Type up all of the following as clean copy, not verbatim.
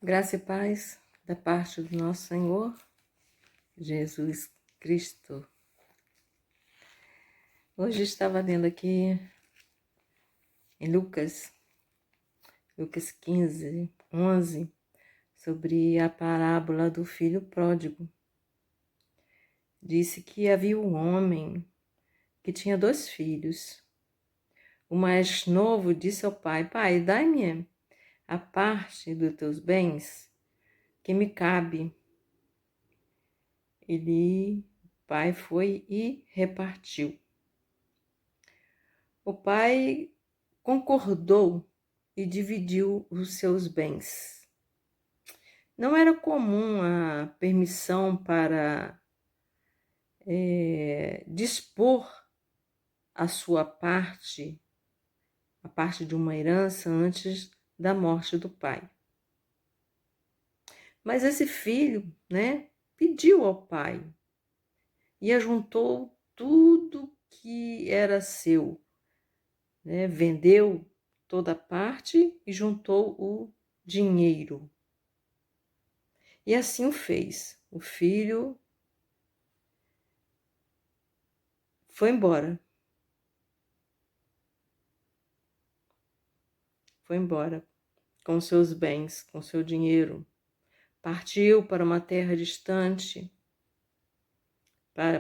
Graça e paz da parte do nosso Senhor Jesus Cristo. Hoje estava lendo aqui em Lucas 15, 11, sobre a parábola do filho pródigo. Disse que havia um homem que tinha 2 filhos. O mais novo disse ao pai: Pai, dai-me a parte dos teus bens que me cabe. O pai foi e repartiu. O pai concordou e dividiu os seus bens. Não era comum a permissão para dispor a sua parte, a parte de uma herança, antes da morte do pai. Mas esse filho, pediu ao pai e ajuntou tudo que era seu, vendeu toda a parte e juntou o dinheiro. E assim o fez. O filho foi embora. Foi embora com seus bens, com seu dinheiro. Partiu para uma terra distante.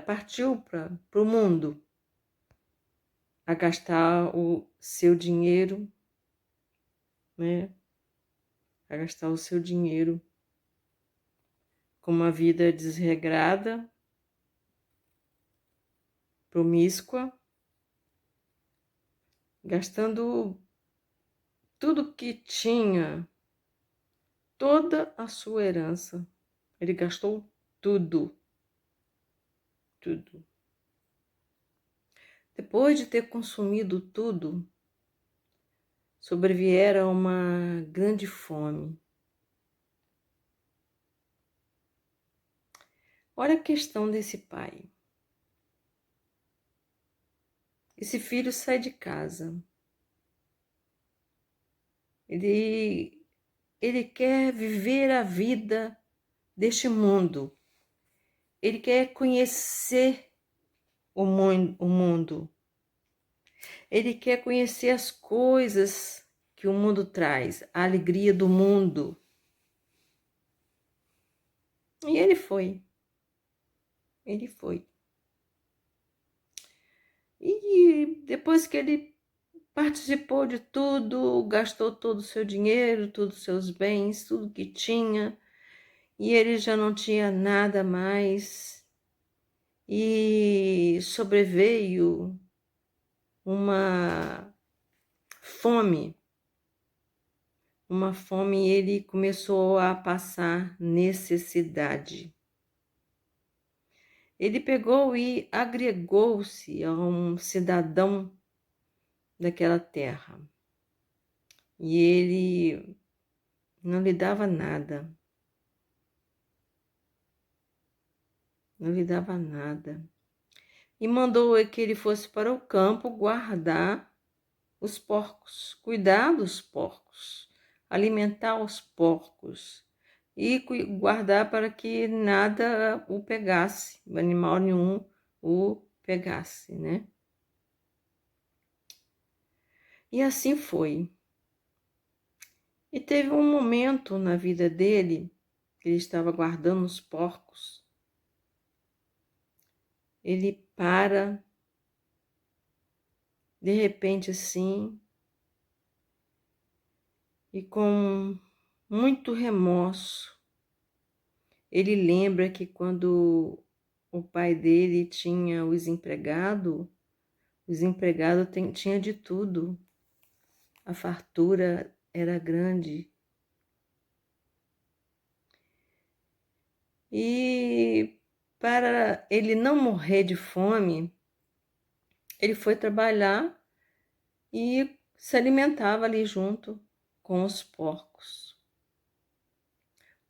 Partiu para o mundo a gastar o seu dinheiro, a gastar o seu dinheiro com uma vida desregrada, promíscua, gastando tudo que tinha, toda a sua herança. Ele gastou tudo. Tudo. Depois de ter consumido tudo, sobreviera uma grande fome. Olha a questão desse pai. Esse filho sai de casa. Ele quer viver a vida deste mundo. Ele quer conhecer o mundo. Ele quer conhecer as coisas que o mundo traz, a alegria do mundo. E ele foi. Ele foi. E depois que ele participou de tudo, gastou todo o seu dinheiro, todos os seus bens, tudo que tinha, e ele já não tinha nada mais, e sobreveio uma fome, e ele começou a passar necessidade. Ele pegou e agregou-se a um cidadão daquela terra. E ele não lhe dava nada. Não lhe dava nada. E mandou que ele fosse para o campo guardar os porcos, cuidar dos porcos, alimentar os porcos e guardar para que nada o pegasse, animal nenhum o pegasse, E assim foi. E teve um momento na vida dele que ele estava guardando os porcos. Ele para, de repente assim, e com muito remorso, ele lembra que quando o pai dele tinha os empregados tinha de tudo. A fartura era grande. E para ele não morrer de fome, ele foi trabalhar e se alimentava ali junto com os porcos.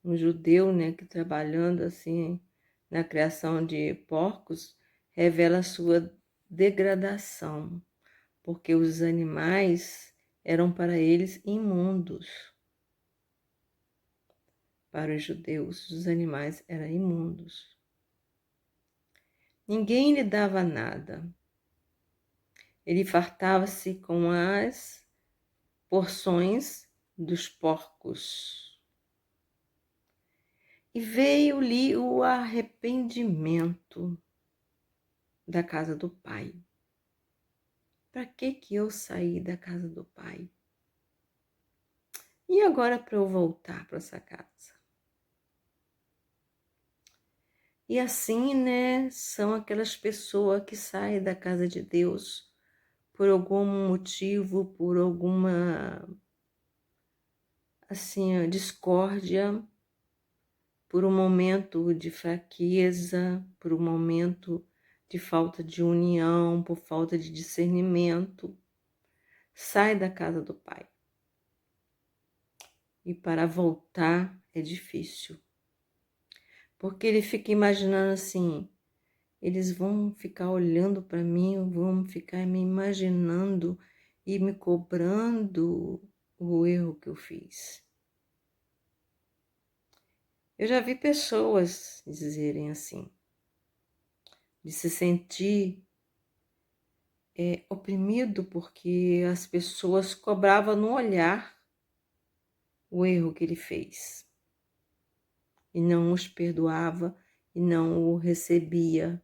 Um judeu, que trabalhando assim na criação de porcos, revela a sua degradação, porque os animais eram para eles imundos. Para os judeus, os animais eram imundos. Ninguém lhe dava nada. Ele fartava-se com as porções dos porcos. E veio-lhe o arrependimento da casa do pai. Para que eu saí da casa do pai? E agora para eu voltar para essa casa? E assim, né, são aquelas pessoas que saem da casa de Deus por algum motivo, por alguma, assim, discórdia, por um momento de fraqueza, por um momento de falta de união, por falta de discernimento, sai da casa do pai. E para voltar é difícil. Porque ele fica imaginando assim, eles vão ficar olhando para mim, vão ficar me imaginando e me cobrando o erro que eu fiz. Eu já vi pessoas dizerem assim, de se sentir oprimido porque as pessoas cobravam no olhar o erro que ele fez e não os perdoava e não o recebia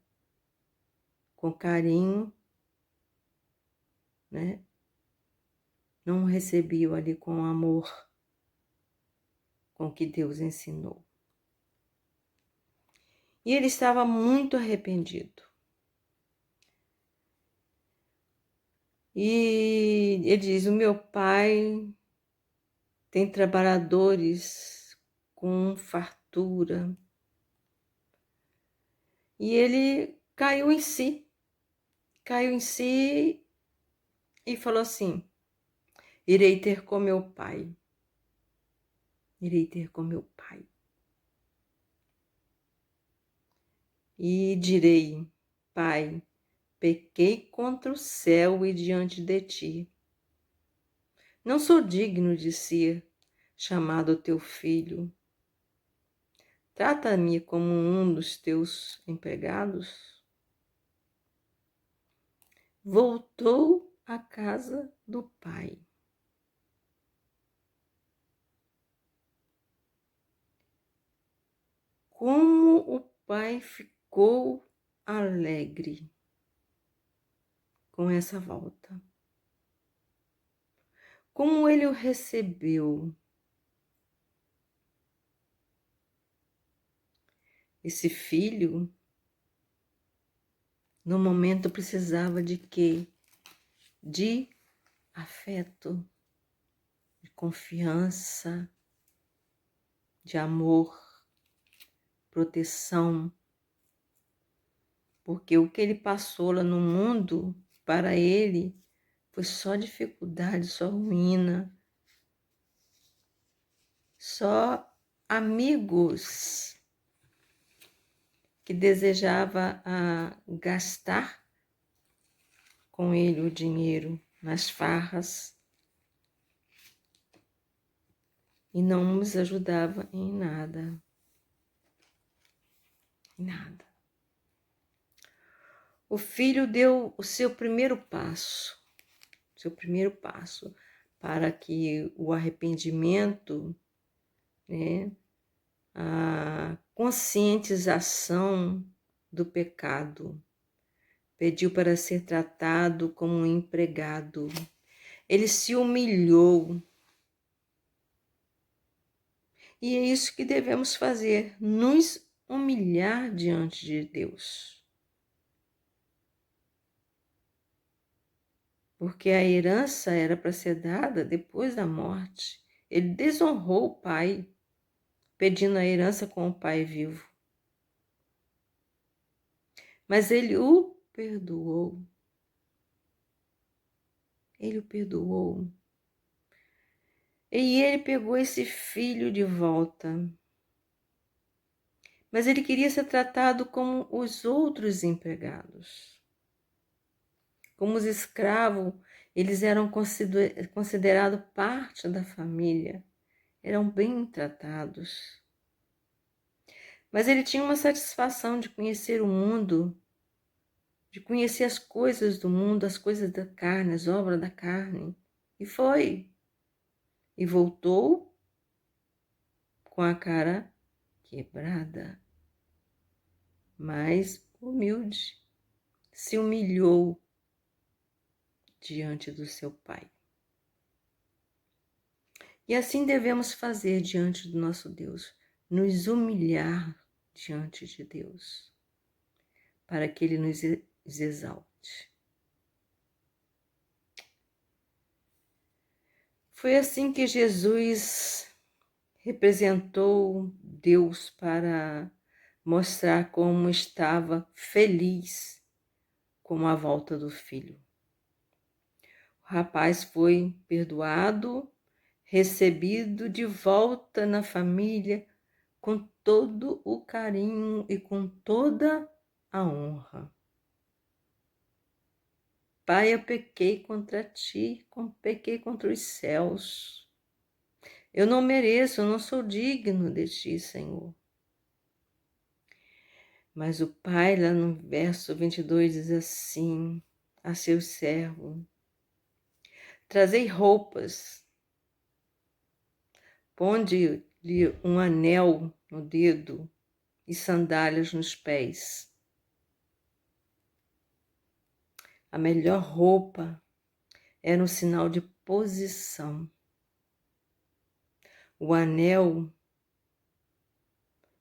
com carinho, né? Não o recebia ali com amor, com que Deus ensinou. E ele estava muito arrependido. E ele diz: o meu pai tem trabalhadores com fartura. E ele caiu em si e falou assim: irei ter com meu pai. Irei ter com meu pai. E direi: Pai, pequei contra o céu e diante de ti. Não sou digno de ser chamado teu filho. Trata-me como um dos teus empregados. Voltou à casa do pai. Como o pai ficou alegre com essa volta. Como ele o recebeu. Esse filho, no momento, precisava de quê? De afeto, de confiança, de amor, proteção. Porque o que ele passou lá no mundo, para ele, foi só dificuldade, só ruína, só amigos que desejava gastar com ele o dinheiro nas farras e não nos ajudava em nada. Em nada. O filho deu o seu primeiro passo para que o arrependimento, né, a conscientização do pecado. Pediu para ser tratado como um empregado. Ele se humilhou. E é isso que devemos fazer, nos humilhar diante de Deus. Porque a herança era para ser dada depois da morte. Ele desonrou o pai, pedindo a herança com o pai vivo. Mas ele o perdoou. Ele o perdoou. E ele pegou esse filho de volta. Mas ele queria ser tratado como os outros empregados. Como os escravos, eles eram considerados parte da família. Eram bem tratados. Mas ele tinha uma satisfação de conhecer o mundo, de conhecer as coisas do mundo, as coisas da carne, as obras da carne. E foi. E voltou com a cara quebrada, mas humilde. Se humilhou diante do seu Pai. E assim devemos fazer diante do nosso Deus, nos humilhar diante de Deus, para que Ele nos exalte. Foi assim que Jesus representou Deus para mostrar como estava feliz com a volta do filho. O rapaz foi perdoado, recebido de volta na família com todo o carinho e com toda a honra. Pai, eu pequei contra ti, pequei contra os céus. Eu não mereço, eu não sou digno de ti, Senhor. Mas o pai, lá no verso 22, diz assim a seu servo: trazei roupas, ponde-lhe um anel no dedo e sandálias nos pés. A melhor roupa era um sinal de posição. O anel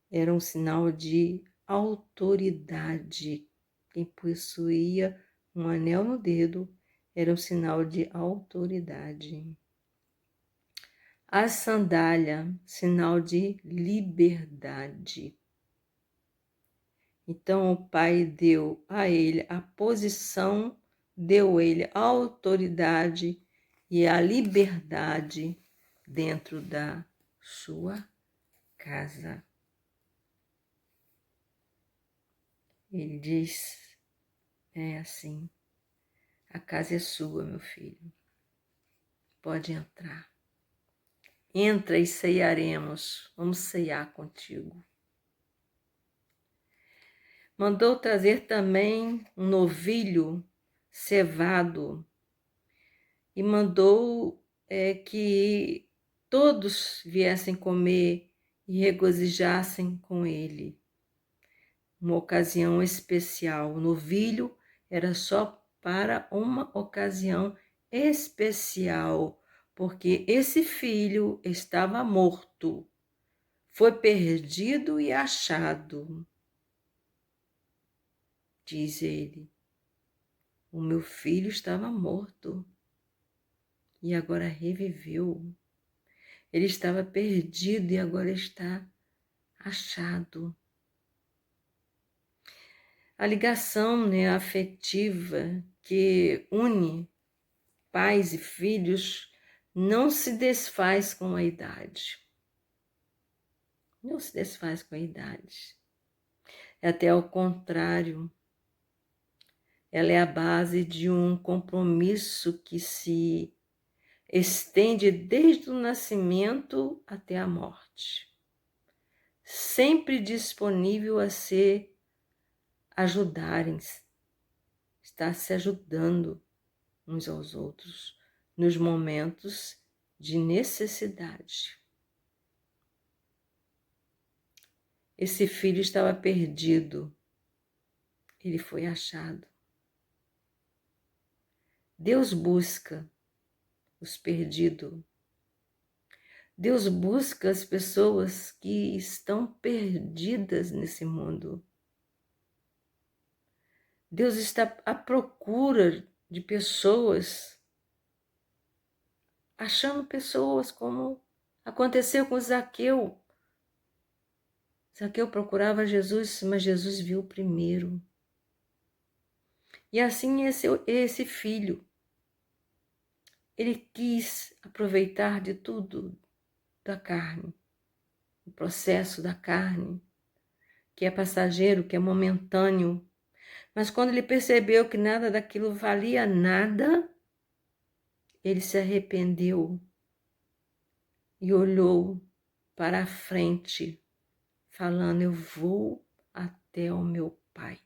era um sinal de autoridade. Quem possuía um anel no dedo era um sinal de autoridade. A sandália, sinal de liberdade. Então o Pai deu a ele a posição, deu a ele a autoridade e a liberdade dentro da sua casa. Ele diz, assim, a casa é sua, meu filho, pode entrar. Entra e ceiaremos, vamos ceiar contigo. Mandou trazer também um novilho cevado e mandou que todos viessem comer e regozijassem com ele. Uma ocasião especial. O novilho era só para uma ocasião especial, porque esse filho estava morto, foi perdido e achado. Diz ele, o meu filho estava morto e agora reviveu. Ele estava perdido e agora está achado. A ligação, afetiva que une pais e filhos não se desfaz com a idade. Não se desfaz com a idade. É até ao contrário. Ela é a base de um compromisso que se estende desde o nascimento até a morte. Sempre disponível a se ajudarem, estar se ajudando uns aos outros nos momentos de necessidade. Esse filho estava perdido, ele foi achado. Deus busca os perdidos. Deus busca as pessoas que estão perdidas nesse mundo. Deus está à procura de pessoas, achando pessoas como aconteceu com Zaqueu. Zaqueu procurava Jesus, mas Jesus viu primeiro. E assim esse filho, ele quis aproveitar de tudo da carne, o processo da carne, que é passageiro, que é momentâneo. Mas quando ele percebeu que nada daquilo valia nada, ele se arrependeu e olhou para a frente falando: eu vou até o meu Pai.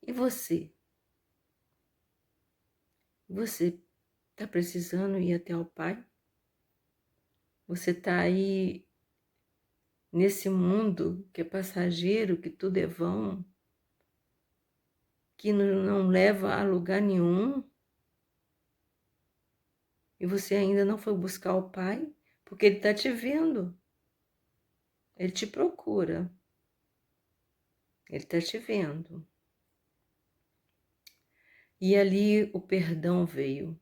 E você? Você está precisando ir até o Pai? Você está aí nesse mundo que é passageiro, que tudo é vão, que não leva a lugar nenhum, e você ainda não foi buscar o Pai, porque Ele está te vendo, Ele te procura, Ele está te vendo. E ali o perdão veio,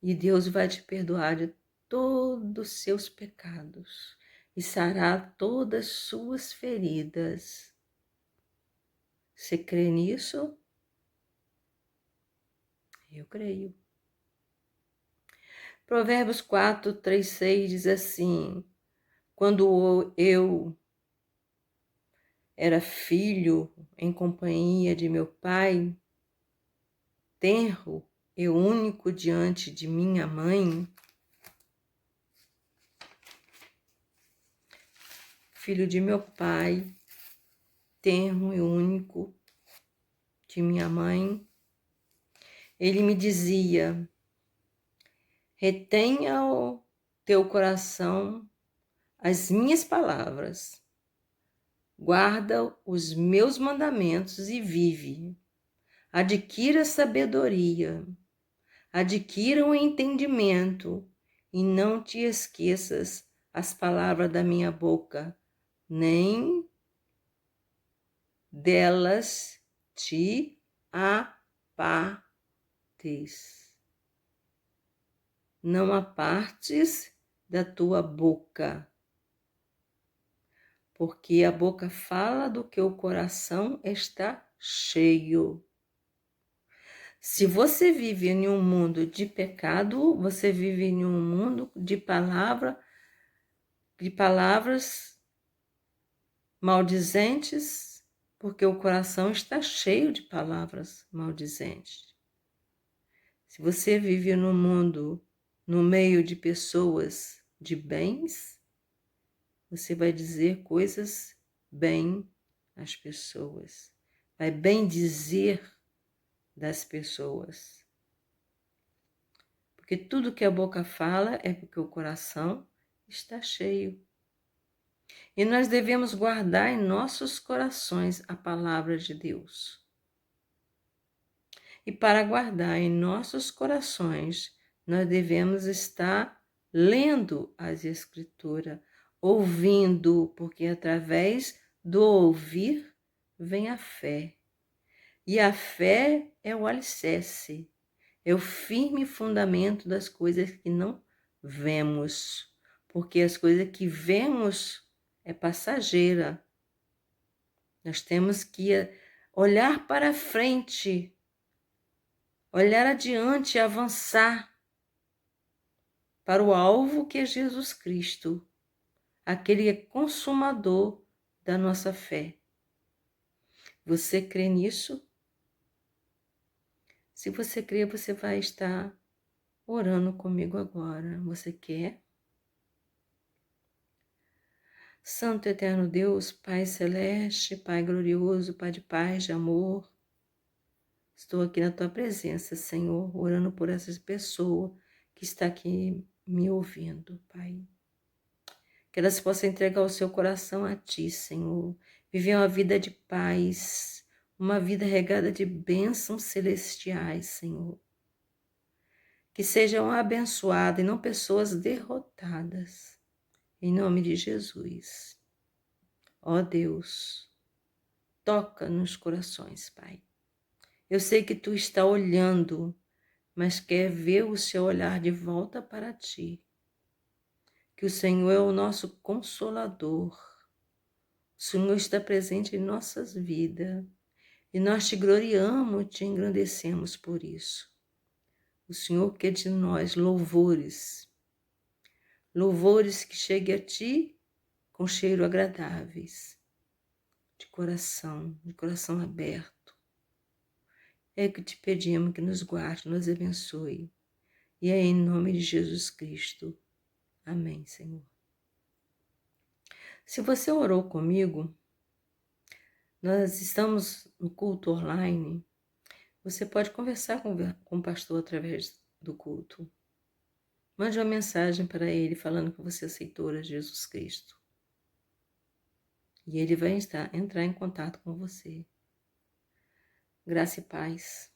e Deus vai te perdoar de todos os seus pecados, e sarar todas as suas feridas. Você crê nisso? Eu creio. Provérbios 4, 3, 6 diz assim: quando eu era filho em companhia de meu pai, tenro e único diante de minha mãe, filho de meu pai, tenro e único de minha mãe, ele me dizia: retenha o teu coração as minhas palavras, guarda os meus mandamentos e vive. Adquira sabedoria, adquira o entendimento e não te esqueças as palavras da minha boca, nem delas te apartes. Não apartes da tua boca, porque a boca fala do que o coração está cheio. Se você vive em um mundo de pecado, você vive em um mundo de palavras maldizentes, porque o coração está cheio de palavras maldizentes. Se você vive no mundo, no meio de pessoas de bens, você vai dizer coisas bem às pessoas, vai bem dizer das pessoas. Porque tudo que a boca fala é porque o coração está cheio. E nós devemos guardar em nossos corações a palavra de Deus. E para guardar em nossos corações, nós devemos estar lendo as Escrituras, ouvindo, porque através do ouvir vem a fé. E a fé é o alicerce, é o firme fundamento das coisas que não vemos, porque as coisas que vemos é passageira. Nós temos que olhar para frente, olhar adiante, avançar para o alvo que é Jesus Cristo, aquele que é consumador da nossa fé. Você crê nisso? Se você crê, você vai estar orando comigo agora. Você quer? Santo eterno Deus, Pai celeste, Pai glorioso, Pai de paz, de amor, estou aqui na tua presença, Senhor, orando por essas pessoas que está aqui me ouvindo, Pai. Que elas possam entregar o seu coração a ti, Senhor. Viver uma vida de paz, uma vida regada de bênçãos celestiais, Senhor. Que sejam abençoadas e não pessoas derrotadas. Em nome de Jesus. Ó Deus, toca nos corações, Pai. Eu sei que tu está olhando, mas quer ver o seu olhar de volta para ti. Que o Senhor é o nosso consolador. O Senhor está presente em nossas vidas. E nós te gloriamos, te engrandecemos por isso. O Senhor quer de nós louvores. Louvores que cheguem a ti com cheiro agradáveis. De coração aberto. É que te pedimos que nos guarde, nos abençoe. E é em nome de Jesus Cristo. Amém, Senhor. Se você orou comigo, nós estamos no culto online. Você pode conversar com o pastor através do culto. Mande uma mensagem para ele falando que você aceitou a Jesus Cristo. E ele vai entrar em contato com você. Graça e paz.